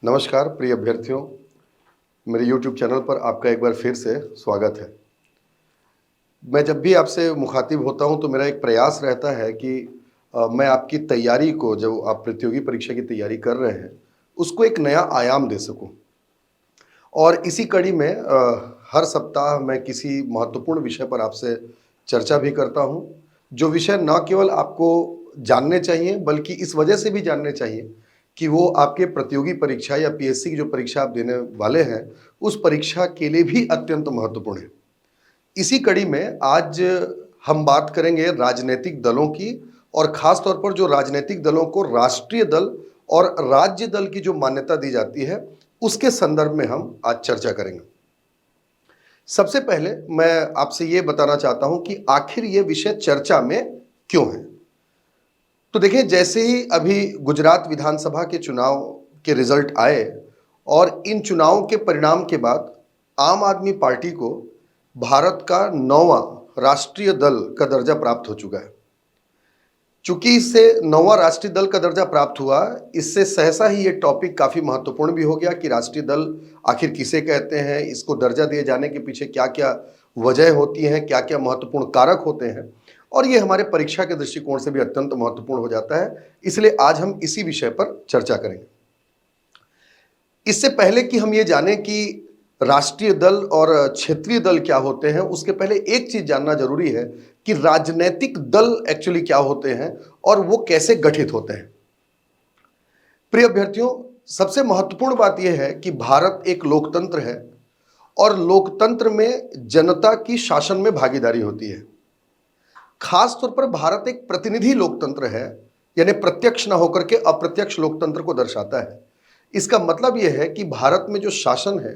नमस्कार प्रिय अभ्यर्थियों, मेरे YouTube चैनल पर आपका एक बार फिर से स्वागत है। मैं जब भी आपसे मुखातिब होता हूं तो मेरा एक प्रयास रहता है कि मैं आपकी तैयारी को, जो आप प्रतियोगी परीक्षा की तैयारी कर रहे हैं, उसको एक नया आयाम दे सकूं। और इसी कड़ी में हर सप्ताह मैं किसी महत्वपूर्ण विषय पर आपसे चर्चा भी करता हूं, जो विषय न केवल आपको जानने चाहिए बल्कि इस वजह से भी जानने चाहिए कि वो आपके प्रतियोगी परीक्षा या पीएससी की जो परीक्षा आप देने वाले हैं, उस परीक्षा के लिए भी अत्यंत महत्वपूर्ण है। इसी कड़ी में आज हम बात करेंगे राजनीतिक दलों की, और खास तौर पर जो राजनीतिक दलों को राष्ट्रीय दल और राज्य दल की जो मान्यता दी जाती है, उसके संदर्भ में हम आज चर्चा करेंगे। सबसे पहले मैं आपसे ये बताना चाहता हूं कि आखिर ये विषय चर्चा में क्यों है। तो देखिए, जैसे ही अभी गुजरात विधानसभा के चुनाव के रिजल्ट आए और इन चुनावों के परिणाम के बाद आम आदमी पार्टी को भारत का 9वां राष्ट्रीय दल का दर्जा प्राप्त हो चुका है। चूंकि इससे 9वां राष्ट्रीय दल का दर्जा प्राप्त हुआ, इससे सहसा ही ये टॉपिक काफी महत्वपूर्ण भी हो गया कि राष्ट्रीय दल आखिर किसे कहते हैं, इसको दर्जा दिए जाने के पीछे क्या क्या वजह होती हैं, क्या क्या महत्वपूर्ण कारक होते हैं, और ये हमारे परीक्षा के दृष्टिकोण से भी अत्यंत महत्वपूर्ण हो जाता है। इसलिए आज हम इसी विषय पर चर्चा करेंगे। इससे पहले कि हम ये जानें कि राष्ट्रीय दल और क्षेत्रीय दल क्या होते हैं, उसके पहले एक चीज जानना जरूरी है कि राजनीतिक दल एक्चुअली क्या होते हैं और वो कैसे गठित होते हैं। प्रिय अभ्यर्थियों, सबसे महत्वपूर्ण बात यह है कि भारत एक लोकतंत्र है और लोकतंत्र में जनता की शासन में भागीदारी होती है। खास तौर पर भारत एक प्रतिनिधि लोकतंत्र है, यानी प्रत्यक्ष न होकर के अप्रत्यक्ष लोकतंत्र को दर्शाता है। इसका मतलब यह है कि भारत में जो शासन है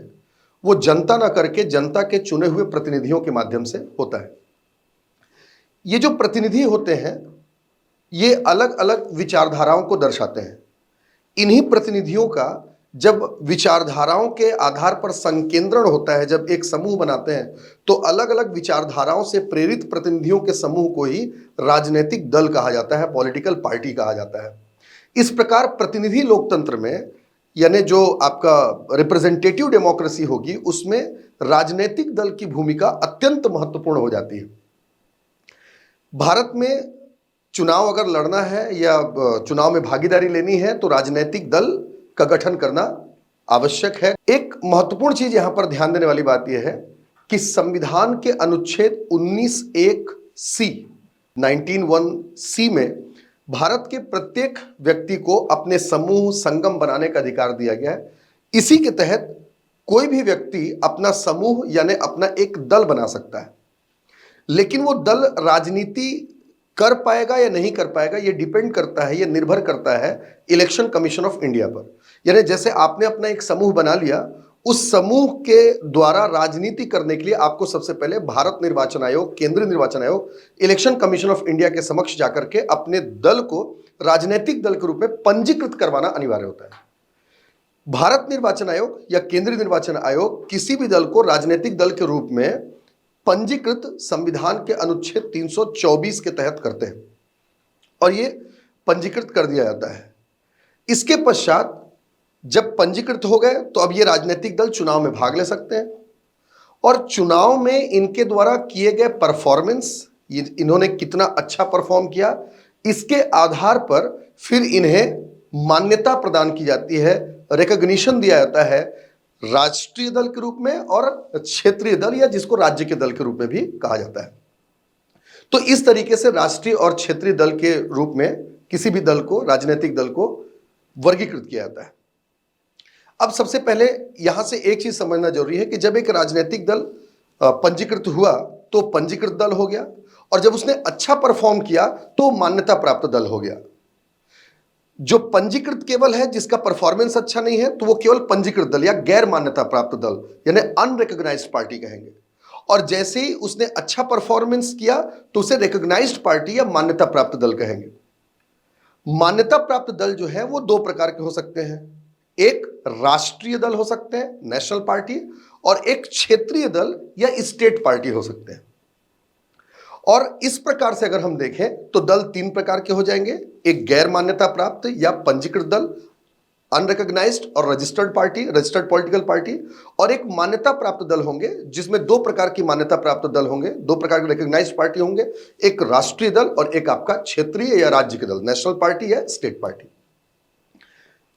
वो जनता न करके जनता के चुने हुए प्रतिनिधियों के माध्यम से होता है। ये जो प्रतिनिधि होते हैं, ये अलग अलग विचारधाराओं को दर्शाते हैं। इन्हीं प्रतिनिधियों का जब विचारधाराओं के आधार पर संकेंद्रण होता है, जब एक समूह बनाते हैं, तो अलग अलग विचारधाराओं से प्रेरित प्रतिनिधियों के समूह को ही राजनीतिक दल कहा जाता है, पॉलिटिकल पार्टी कहा जाता है। इस प्रकार प्रतिनिधि लोकतंत्र में, यानी जो आपका रिप्रेजेंटेटिव डेमोक्रेसी होगी, उसमें राजनीतिक दल की भूमिका अत्यंत महत्वपूर्ण हो जाती है। भारत में चुनाव अगर लड़ना है या चुनाव में भागीदारी लेनी है तो राजनीतिक दल का गठन करना आवश्यक है। एक महत्वपूर्ण चीज यहां पर ध्यान देने वाली बात यह है कि संविधान के अनुच्छेद 19(1) सी 19(1) सी में भारत के प्रत्येक व्यक्ति को अपने समूह संगम बनाने का अधिकार दिया गया है। इसी के तहत कोई भी व्यक्ति अपना समूह यानी अपना एक दल बना सकता है, लेकिन वो दल राजनीति कर पाएगा या नहीं कर पाएगा, ये डिपेंड करता है, ये निर्भर करता है इलेक्शन कमीशन ऑफ इंडिया पर। यानी जैसे आपने अपना एक समूह बना लिया, उस समूह के द्वारा राजनीति करने के लिए आपको सबसे पहले भारत निर्वाचन आयोग, केंद्रीय निर्वाचन आयोग, इलेक्शन कमीशन ऑफ इंडिया के समक्ष जाकर के अपने दल को राजनीतिक दल के रूप में पंजीकृत करवाना अनिवार्य होता है। भारत निर्वाचन आयोग या केंद्रीय निर्वाचन आयोग किसी भी दल को राजनीतिक दल के रूप में पंजीकृत संविधान के अनुच्छेद 324 के तहत करते हैं और ये पंजीकृत कर दिया जाता है। इसके पश्चात जब पंजीकृत हो गए तो अब ये राजनीतिक दल चुनाव में भाग ले सकते हैं और चुनाव में इनके द्वारा किए गए परफॉर्मेंस, इन्होंने कितना अच्छा परफॉर्म किया, इसके आधार पर फिर इन्हें मान्यता प्रदान की जाती है, रिकॉग्निशन दिया जाता है राष्ट्रीय दल के रूप में और क्षेत्रीय दल या जिसको राज्य के दल के रूप में भी कहा जाता है। तो इस तरीके से राष्ट्रीय और क्षेत्रीय दल के रूप में किसी भी दल को, राजनीतिक दल को वर्गीकृत किया जाता है। अब सबसे पहले यहां से एक चीज समझना जरूरी है कि जब एक राजनीतिक दल पंजीकृत हुआ तो पंजीकृत दल हो गया, और जब उसने अच्छा परफॉर्म किया तो मान्यता प्राप्त दल हो गया। जो पंजीकृत केवल है, जिसका परफॉर्मेंस अच्छा नहीं है, तो वो केवल पंजीकृत दल या गैर मान्यता प्राप्त दल यानी अनरिकॉग्नाइज्ड पार्टी कहेंगे। और जैसे ही उसने अच्छा परफॉर्मेंस किया तो उसे रिकॉग्नाइज्ड पार्टी या मान्यता प्राप्त दल कहेंगे। मान्यता प्राप्त दल जो है वो दो प्रकार के हो सकते हैं, एक राष्ट्रीय दल हो सकते हैं, नेशनल पार्टी, और एक क्षेत्रीय दल या स्टेट पार्टी हो सकते हैं। और इस प्रकार से अगर हम देखें तो दल तीन प्रकार के हो जाएंगे, एक गैर मान्यता प्राप्त या पंजीकृत दल, अनरिकॉग्नाइज्ड और registered party, registered political party, और एक मान्यता प्राप्त दल होंगे, जिसमें दो प्रकार की मान्यता प्राप्त दल होंगे, दो प्रकार के रिकॉग्नाइज्ड पार्टी होंगे, एक राष्ट्रीय दल और एक आपका क्षेत्रीय या राज्य के दल, नेशनल पार्टी या स्टेट पार्टी।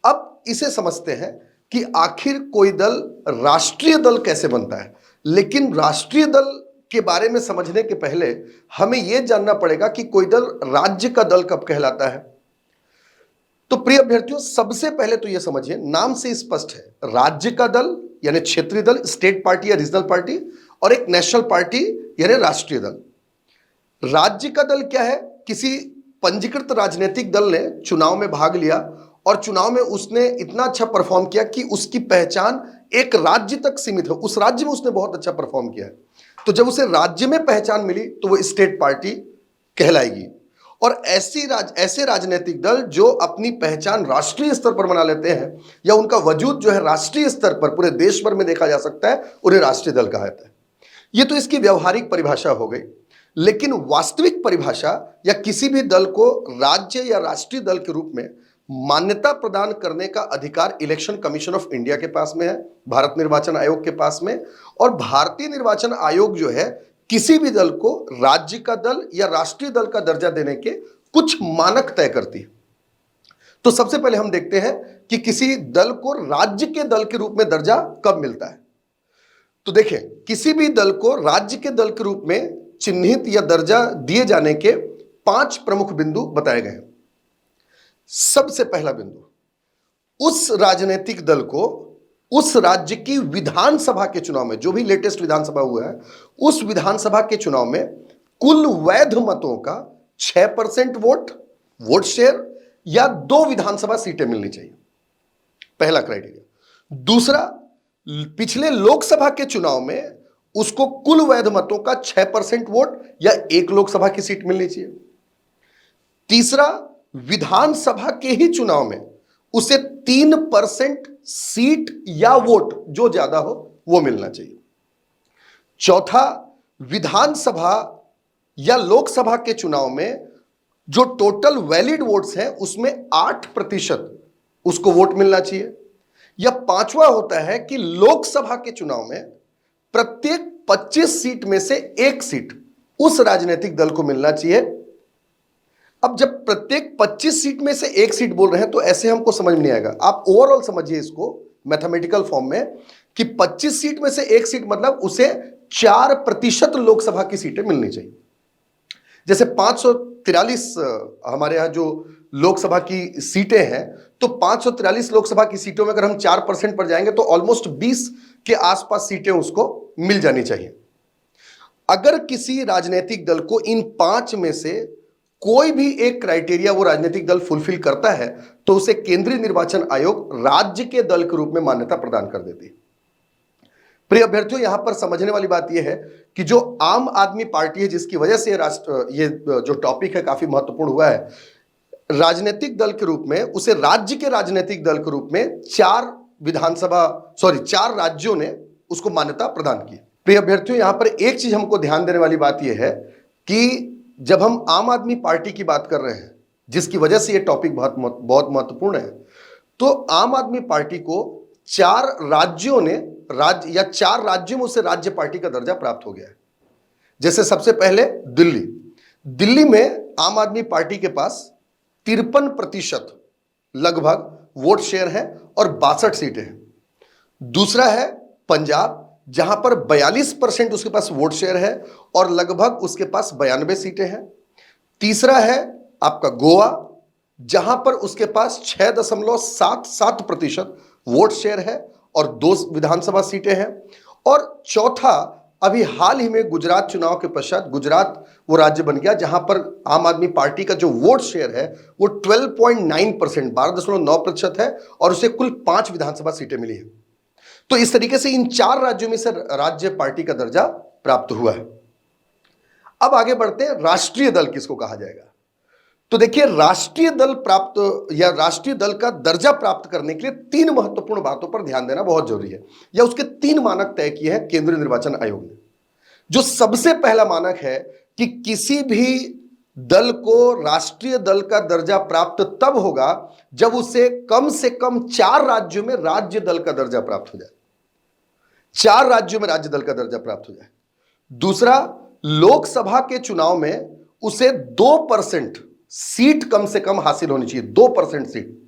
अब इसे समझते हैं कि आखिर कोई दल राष्ट्रीय दल कैसे बनता है। लेकिन राष्ट्रीय दल के बारे में समझने के पहले हमें यह जानना पड़ेगा कि कोई दल राज्य का दल कब कहलाता है। तो प्रिय अभ्यर्थियों, सबसे पहले तो यह समझिए, नाम से स्पष्ट है, राज्य का दल यानी क्षेत्रीय दल, स्टेट पार्टी या रीजनल पार्टी, और एक नेशनल पार्टी यानी राष्ट्रीय दल। राज्य का दल क्या है? किसी पंजीकृत राजनीतिक दल ने चुनाव में भाग लिया और चुनाव में उसने इतना अच्छा परफॉर्म किया कि उसकी पहचान एक राज्य तक सीमित है, उस राज्य में उसने बहुत अच्छा परफॉर्म किया है, तो जब उसे राज्य में पहचान मिली तो वो स्टेट पार्टी कहलाएगी। और ऐसे राजनीतिक दल जो अपनी पहचान राष्ट्रीय स्तर पर बना लेते हैं या उनका वजूद जो है राष्ट्रीय स्तर पर पूरे देश भर में देखा जा सकता है, उन्हें राष्ट्रीय दल कहा जाता है। यह तो इसकी व्यवहारिक परिभाषा हो गई। लेकिन वास्तविक परिभाषा या किसी भी दल को राज्य या राष्ट्रीय दल के रूप में मान्यता प्रदान करने का अधिकार इलेक्शन कमीशन ऑफ इंडिया के पास में है, भारत निर्वाचन आयोग के पास में। और भारतीय निर्वाचन आयोग जो है किसी भी दल को राज्य का दल या राष्ट्रीय दल का दर्जा देने के कुछ मानक तय करती है। तो सबसे पहले हम देखते हैं कि किसी दल को राज्य के दल के रूप में दर्जा कब मिलता है। तो देखें, किसी भी दल को राज्य के दल के रूप में चिन्हित या दर्जा दिए जाने के 5 प्रमुख बिंदु बताए गए हैं। सबसे पहला बिंदु, उस राजनीतिक दल को उस राज्य की विधानसभा के चुनाव में, जो भी लेटेस्ट विधानसभा हुआ है, उस विधानसभा के चुनाव में कुल वैध मतों का 6% वोट शेयर या 2 विधानसभा सीटें मिलनी चाहिए, पहला क्राइटेरिया। दूसरा, पिछले लोकसभा के चुनाव में उसको कुल वैध मतों का 6% वोट या 1 लोकसभा की सीट मिलनी चाहिए। तीसरा, विधानसभा के ही चुनाव में उसे 3% सीट या वोट जो ज्यादा हो वो मिलना चाहिए। चौथा, विधानसभा या लोकसभा के चुनाव में जो टोटल वैलिड वोट्स हैं उसमें 8% उसको वोट मिलना चाहिए। या पांचवा होता है कि लोकसभा के चुनाव में प्रत्येक 25 सीट में से 1 सीट उस राजनीतिक दल को मिलना चाहिए। अब जब प्रत्येक 25 सीट में से 1 सीट बोल रहे हैं तो ऐसे हमको समझ में नहीं आएगा। आप ओवरऑल समझिए इसको मैथमेटिकल फॉर्म में कि 25 सीट में से 1 सीट मतलब उसे 4% लोकसभा की सीटें मिलनी चाहिए। जैसे 543 हमारे यहां जो लोकसभा की सीटें हैं, तो 543 लोकसभा की सीटों में अगर हम 4% पर जाएंगे तो ऑलमोस्ट 20 के आसपास सीटें उसको मिल जानी चाहिए। अगर किसी राजनीतिक दल को इन 5 में से कोई भी एक क्राइटेरिया वो राजनीतिक दल फुलफिल करता है तो उसे केंद्रीय निर्वाचन आयोग राज्य के दल के रूप में मान्यता प्रदान कर देती है। प्रिय अभ्यर्थियों, यहां पर समझने वाली बात यह है कि जो आम आदमी पार्टी है, जिसकी वजह से ये जो टॉपिक है काफी महत्वपूर्ण हुआ है, राजनीतिक दल के रूप में उसे राज्य के राजनीतिक दल के रूप में 4 राज्यों ने उसको मान्यता प्रदान की। प्रिय अभ्यर्थियों, यहां पर एक चीज हमको ध्यान देने वाली बात यह है कि जब हम आम आदमी पार्टी की बात कर रहे हैं, जिसकी वजह से यह टॉपिक बहुत महत्वपूर्ण है, तो आम आदमी पार्टी को 4 राज्यों में उसे राज्य पार्टी का दर्जा प्राप्त हो गया है। जैसे सबसे पहले दिल्ली में आम आदमी पार्टी के पास 53% लगभग वोट शेयर है और 62 सीटें हैं। दूसरा है पंजाब, जहां पर 42% उसके पास वोट शेयर है और लगभग उसके पास 92 सीटें हैं। तीसरा है आपका गोवा, जहां पर उसके पास 6.77% वोट शेयर है और 2 विधानसभा सीटें हैं। और चौथा, अभी हाल ही में गुजरात चुनाव के पश्चात गुजरात वो राज्य बन गया जहां पर आम आदमी पार्टी का जो वोट शेयर है वो 12.9% है और उसे कुल 5 विधानसभा सीटें मिली है। तो इस तरीके से इन 4 राज्यों में से राज्य पार्टी का दर्जा प्राप्त हुआ है। अब आगे बढ़ते हैं, राष्ट्रीय दल किसको कहा जाएगा। तो देखिए, राष्ट्रीय दल का दर्जा प्राप्त करने के लिए 3 महत्वपूर्ण बातों पर ध्यान देना बहुत जरूरी है, या उसके 3 मानक तय किए हैं केंद्रीय निर्वाचन आयोग ने। जो सबसे पहला मानक है कि किसी भी दल को राष्ट्रीय दल का दर्जा प्राप्त तब होगा जब उसे कम से कम 4 राज्यों में राज्य दल का दर्जा प्राप्त हो जाए। 4 राज्यों में राज्य दल का दर्जा प्राप्त हो जाए। दूसरा, लोकसभा के चुनाव में उसे 2% सीट कम से कम हासिल होनी चाहिए, 2% सीट,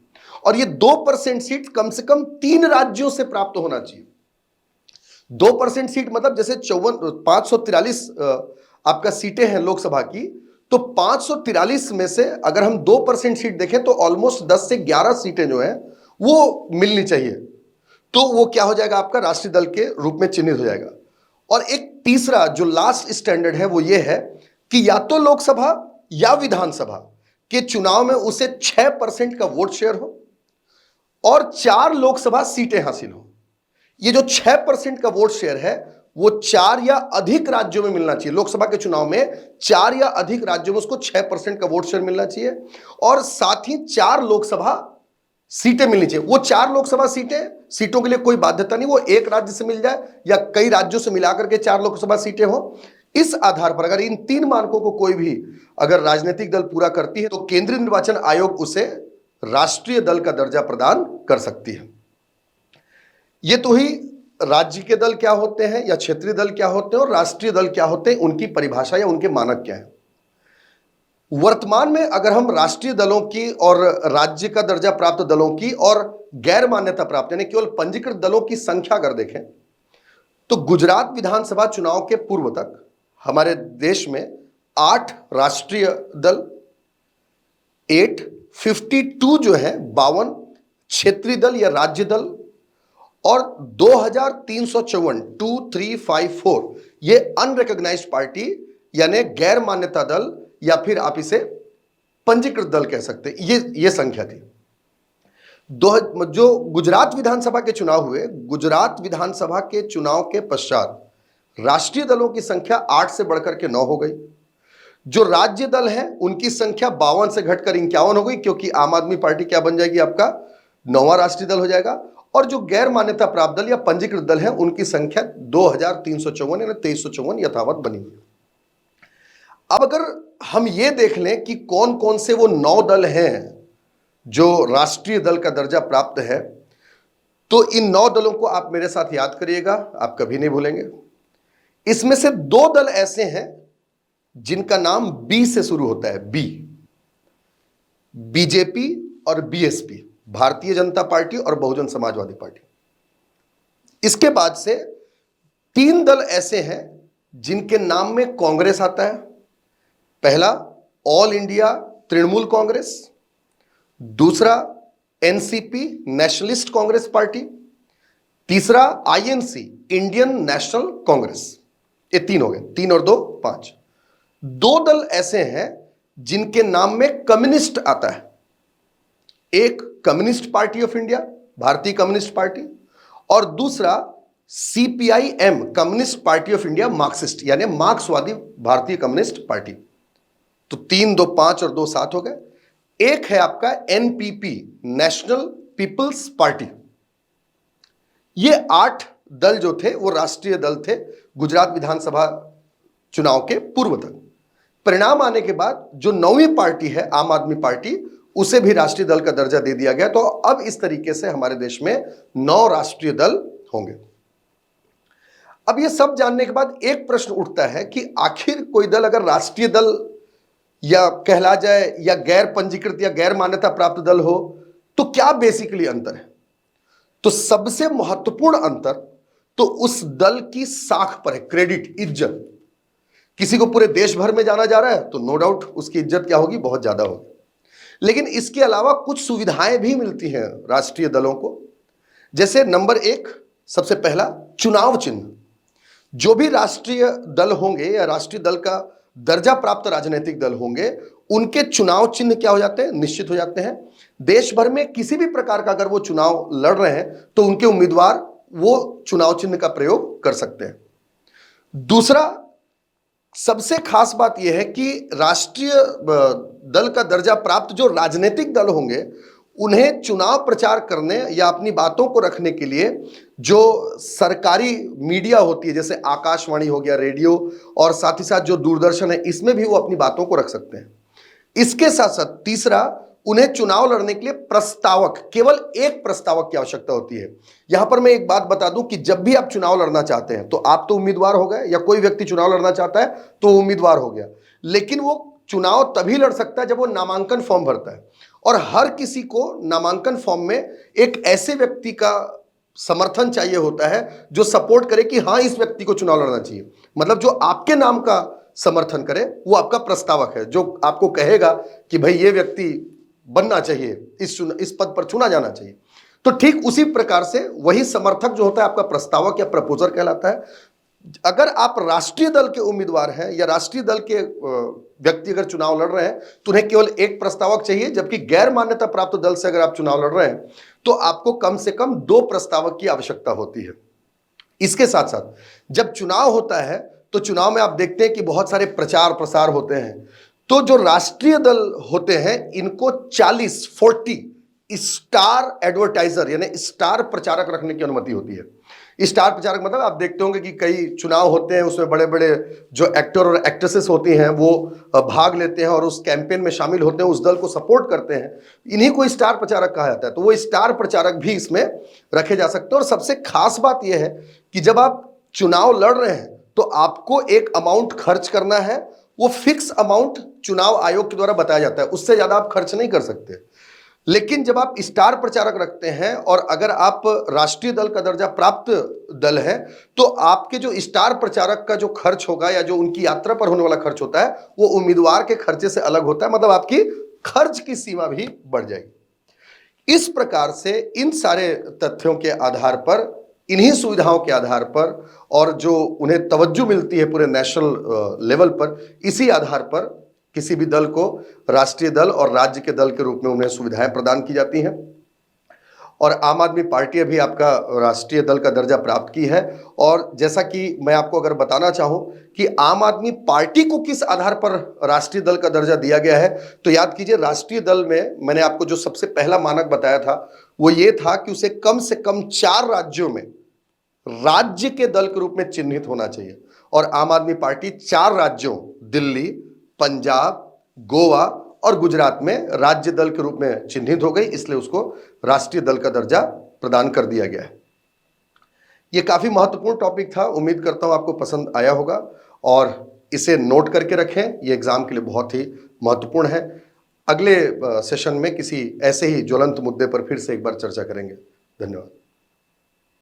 और ये 2% सीट कम से कम 3 राज्यों से प्राप्त होना चाहिए। 2% सीट मतलब जैसे 543 आपका सीटें हैं लोकसभा की, तो 543 में से अगर हम 2% सीट देखें तो ऑलमोस्ट 10 से 11 सीटें जो हैं वो मिलनी चाहिए, तो वो क्या हो जाएगा, आपका राष्ट्रीय दल के रूप में चिन्हित हो जाएगा। और एक तीसरा जो लास्ट स्टैंडर्ड है वो ये है कि या तो लोकसभा या विधानसभा के चुनाव में उसे 6% का वोट शेयर हो और 4 लोकसभा सीटें हासिल हो। ये जो 6% का वोट शेयर है वो 4 या अधिक राज्यों में मिलना चाहिए। लोकसभा के चुनाव में 4 या अधिक राज्यों में उसको 6% का वोट शेयर मिलना चाहिए, और साथ ही 4 लोकसभा सीटें मिलनी चाहिए। वो 4 लोकसभा सीटों के लिए कोई बाध्यता नहीं, वो एक राज्य से मिल जाए या कई राज्यों से मिलाकर के 4 लोकसभा सीटें हो। इस आधार पर अगर इन 3 मानकों को कोई भी अगर राजनीतिक दल पूरा करती है तो केंद्रीय निर्वाचन आयोग उसे राष्ट्रीय दल का दर्जा प्रदान कर सकती है। ये तो ही राज्य के दल क्या होते हैं या क्षेत्रीय दल क्या होते हैं और राष्ट्रीय दल क्या होते हैं, उनकी परिभाषा या उनके मानक क्या है। वर्तमान में अगर हम राष्ट्रीय दलों की और राज्य का दर्जा प्राप्त दलों की और गैर मान्यता प्राप्त यानी केवल पंजीकृत दलों की संख्या अगर देखें तो गुजरात विधानसभा चुनाव के पूर्व तक हमारे देश में 8 राष्ट्रीय दल, 52 जो है 52 क्षेत्रीय दल या राज्य दल, और 2354 ये अनरिकॉग्नाइज्ड पार्टी यानी गैर मान्यता दल या फिर आप इसे पंजीकृत दल कह सकते हैं, ये संख्या थी। जो गुजरात विधानसभा के चुनाव हुए, गुजरात विधानसभा के चुनाव के पश्चात राष्ट्रीय दलों की संख्या 8 से बढ़कर के 9 हो गई। जो राज्य दल हैं उनकी संख्या 52 से घटकर 51 हो गई, क्योंकि आम आदमी पार्टी क्या बन जाएगी, आपका 9वां राष्ट्रीय दल हो जाएगा। और जो गैर मान्यता प्राप्त दल या पंजीकृत दल हैं उनकी संख्या 2354 यानी 2354 यथावत बनी हुई। अब अगर हम ये देख लें कि कौन कौन से वो 9 दल हैं जो राष्ट्रीय दल का दर्जा प्राप्त है, तो इन 9 दलों को आप मेरे साथ याद करिएगा, आप कभी नहीं भूलेंगे। इसमें से 2 दल ऐसे हैं जिनका नाम बी से शुरू होता है, बी, बीजेपी और बीएसपी, भारतीय जनता पार्टी और बहुजन समाजवादी पार्टी। इसके बाद से 3 दल ऐसे हैं जिनके नाम में कांग्रेस आता है। पहला ऑल इंडिया तृणमूल कांग्रेस, दूसरा एनसीपी नेशनलिस्ट कांग्रेस पार्टी, तीसरा आईएनसी इंडियन नेशनल कांग्रेस। ये 3 हो गए, 3 और 2 5। 2 दल ऐसे हैं जिनके नाम में कम्युनिस्ट आता है। एक कम्युनिस्ट पार्टी ऑफ इंडिया, भारतीय कम्युनिस्ट पार्टी, और दूसरा CPIM communist party of India Marxist यानी मार्क्सवादी भारतीय कम्युनिस्ट पार्टी। तो 3 2 5 और 2 7 हो गए। एक है आपका एनपीपी नेशनल पीपल्स पार्टी। ये 8 दल जो थे वो राष्ट्रीय दल थे गुजरात विधानसभा चुनाव के पूर्व तक। परिणाम आने के बाद जो 9वीं पार्टी है आम आदमी पार्टी, उसे भी राष्ट्रीय दल का दर्जा दे दिया गया। तो अब इस तरीके से हमारे देश में 9 राष्ट्रीय दल होंगे। अब ये सब जानने के बाद एक प्रश्न उठता है कि आखिर कोई दल अगर राष्ट्रीय दल या कहला जाए या गैर पंजीकृत या गैर मान्यता प्राप्त दल हो तो क्या बेसिकली अंतर है। तो सबसे महत्वपूर्ण अंतर तो उस दल की साख पर है, क्रेडिट, इज्जत। किसी को पूरे देश भर में जाना जा रहा है तो नो डाउट उसकी इज्जत क्या होगी, बहुत ज्यादा होगी। लेकिन इसके अलावा कुछ सुविधाएं भी मिलती हैं राष्ट्रीय दलों को। जैसे नंबर 1 सबसे पहला चुनाव चिन्ह। जो भी राष्ट्रीय दल होंगे या राष्ट्रीय दल का दर्जा प्राप्त राजनीतिक दल होंगे, उनके चुनाव चिन्ह क्या हो जाते हैं, निश्चित हो जाते हैं। देश भर में किसी भी प्रकार का अगर वो चुनाव लड़ रहे हैं तो उनके उम्मीदवार वो चुनाव चिन्ह का प्रयोग कर सकते हैं। दूसरा सबसे खास बात यह है कि राष्ट्रीय दल का दर्जा प्राप्त जो राजनीतिक दल होंगे उन्हें चुनाव प्रचार करने या अपनी बातों को रखने के लिए जो सरकारी मीडिया होती है, जैसे आकाशवाणी हो गया, रेडियो, और साथ ही साथ जो दूरदर्शन है, इसमें भी वो अपनी बातों को रख सकते हैं। इसके साथ साथ तीसरा, उन्हें चुनाव लड़ने के लिए प्रस्तावक, केवल एक प्रस्तावक की आवश्यकता होती है। यहां पर मैं एक बात बता दूं कि जब भी आप चुनाव लड़ना चाहते हैं तो आप तो उम्मीदवार हो गए, या कोई व्यक्ति चुनाव लड़ना चाहता है तो उम्मीदवार हो गया, लेकिन वो चुनाव तभी लड़ सकता है जब वो नामांकन फॉर्म भरता है। और हर किसी को नामांकन फॉर्म में एक ऐसे व्यक्ति का समर्थन चाहिए होता है जो सपोर्ट करे कि हां, इस व्यक्ति को चुनाव लड़ना चाहिए। मतलब जो आपके नाम का समर्थन करे वो आपका प्रस्तावक है, जो आपको कहेगा कि भाई ये व्यक्ति बनना चाहिए, इस पद पर चुना जाना चाहिए। तो ठीक उसी प्रकार से वही समर्थक जो होता है आपका प्रस्तावक या प्रपोजर कहलाता है। अगर आप राष्ट्रीय दल के उम्मीदवार हैं या राष्ट्रीय दल के व्यक्ति अगर चुनाव लड़ रहे हैं तो उन्हें केवल एक प्रस्तावक चाहिए, जबकि गैर मान्यता प्राप्त दल से अगर आप चुनाव लड़ रहे हैं तो आपको कम से कम 2 प्रस्तावक की आवश्यकता होती है। इसके साथ साथ जब चुनाव होता है तो चुनाव में आप देखते हैं कि बहुत सारे प्रचार प्रसार होते हैं। तो जो राष्ट्रीय दल होते हैं इनको 40 स्टार एडवर्टाइजर यानी स्टार प्रचारक रखने की अनुमति होती है। स्टार प्रचारक मतलब आप देखते होंगे कि कई चुनाव होते हैं, उसमें बड़े बड़े जो एक्टर और एक्ट्रेसेस होती हैं वो भाग लेते हैं और उस कैंपेन में शामिल होते हैं, उस दल को सपोर्ट करते हैं। इन्हीं को स्टार प्रचारक कहा जाता है। तो वो स्टार प्रचारक भी इसमें रखे जा सकते हैं। और सबसे खास बात यह है कि जब आप चुनाव लड़ रहे हैं तो आपको एक अमाउंट खर्च करना है। वो फिक्स अमाउंट चुनाव आयोग के द्वारा बताया जाता है, उससे ज्यादा आप खर्च नहीं कर सकते। लेकिन जब आप स्टार प्रचारक रखते हैं और अगर आप राष्ट्रीय दल का दर्जा प्राप्त दल है तो आपके जो स्टार प्रचारक का जो खर्च होगा या जो उनकी यात्रा पर होने वाला खर्च होता है वो उम्मीदवार के खर्चे से अलग होता है। मतलब आपकी खर्च की सीमा भी बढ़ जाएगी। इस प्रकार से इन सारे तथ्यों के आधार पर, इन्हीं सुविधाओं के आधार पर और जो उन्हें तवज्जो मिलती है पूरे नेशनल लेवल पर, इसी आधार पर किसी भी दल को राष्ट्रीय दल और राज्य के दल के रूप में उन्हें सुविधाएं प्रदान की जाती हैं। और आम आदमी पार्टी अभी आपका राष्ट्रीय दल का दर्जा प्राप्त की है। और जैसा कि मैं आपको अगर बताना चाहूं कि आम आदमी पार्टी को किस आधार पर राष्ट्रीय दल का दर्जा दिया गया है, तो याद कीजिए राष्ट्रीय दल में मैंने आपको जो सबसे पहला मानक बताया था वो ये था कि उसे कम से कम 4 राज्यों में राज्य के दल के रूप में चिन्हित होना चाहिए। और आम आदमी पार्टी 4 राज्यों दिल्ली, पंजाब, गोवा और गुजरात में राज्य दल के रूप में चिन्हित हो गई, इसलिए उसको राष्ट्रीय दल का दर्जा प्रदान कर दिया गया है। यह काफी महत्वपूर्ण टॉपिक था, उम्मीद करता हूं आपको पसंद आया होगा और इसे नोट करके रखें, यह एग्जाम के लिए बहुत ही महत्वपूर्ण है। अगले सेशन में किसी ऐसे ही ज्वलंत मुद्दे पर फिर से एक बार चर्चा करेंगे। धन्यवाद।